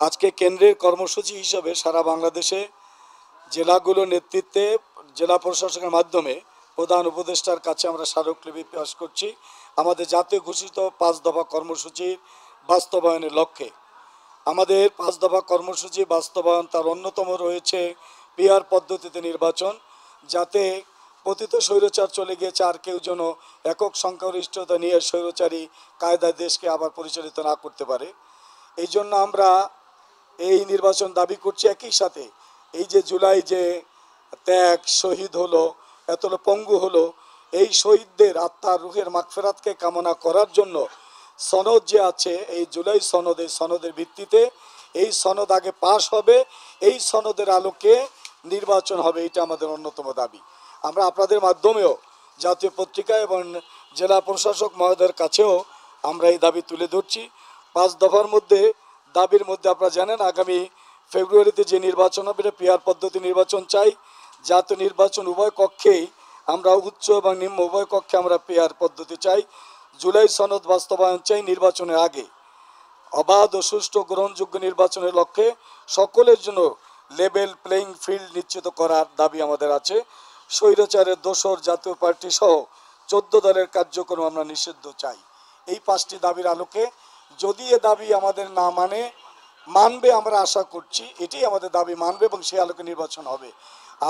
আজকে কেন্দ্রের কর্মসূচি হিসাবে সারা বাংলাদেশে জেলাগুলোর নেতৃত্বে জেলা প্রশাসকের মাধ্যমে প্রধান উপদেষ্টার কাছে আমরা স্মারকলিপি পেশ করছি আমাদের জাতীয় ঘোষিত 5 দফা কর্মসূচির বাস্তবায়নের লক্ষ্যে। আমাদের 5 দফা কর্মসূচি বাস্তবায়ন তার অন্যতম রয়েছে পিআর পদ্ধতিতে নির্বাচন, যাতে পতিত স্বৈরাচার চলে গিয়েছে আর কেউ যেন একক সংখ্যাগরিষ্ঠতা নিয়ে স্বৈরাচারী কায়দায় দেশকে আবার পরিচালিত না করতে পারে। এই জন্য আমরা এই নির্বাচন দাবি করছি। একই সাথে এই যে জুলাই যে ত্যাগ শহীদ হলো, এতটা পঙ্গু হলো, এই শহীদদের আত্মার রুহের মাগফিরাতকে কামনা করার জন্য সনদ যে আছে, এই জুলাই সনদ, এই সনদের ভিত্তিতে এই সনদ আগে পাশ হবে, এই সনদের আলোকে নির্বাচন হবে, এটা আমাদের অন্যতম দাবি। আমরা আপনাদের মাধ্যমেও জাতীয় পত্রিকা এবং জেলা প্রশাসক মহোদয়ের কাছেও আমরা এই দাবি তুলে ধরছি। 5 দফার মধ্যে দাবির মধ্যে আপনারা জানেন আগামী ফেব্রুয়ারিতে যে নির্বাচন হবে এটা পিআর পদ্ধতি নির্বাচন চাই। জাতীয় নির্বাচন উভয় কক্ষেই আমরা উচ্চ এবং নিম্ন উভয় কক্ষে আমরা পিআর পদ্ধতি চাই। জুলাই সনদ বাস্তবায়ন চাই নির্বাচনের আগে। অবাধ ও সুষ্ঠু গ্রহণযোগ্য নির্বাচনের লক্ষ্যে সকলের জন্য লেভেল প্লেইং ফিল্ড নিশ্চিত করার দাবি আমাদের আছে। স্বৈরাচারের দোসর জাতীয় পার্টি সহ 14 দলের কার্যক্রম আমরা নিষিদ্ধ চাই। এই 5টি দাবির আলোকে যদি এ দাবি আমাদের না মানবে আমরা আশা করছি এটাই আমাদের দাবি মানবে এবং সেই আলোকে নির্বাচন হবে।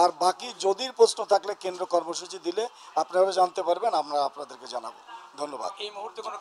আর বাকি যদি প্রশ্ন থাকলে কেন্দ্র কর্মসূচি দিলে আপনারা জানতে পারবেন, আমরা আপনাদেরকে জানাবো। ধন্যবাদ। এই মুহূর্তে কোনো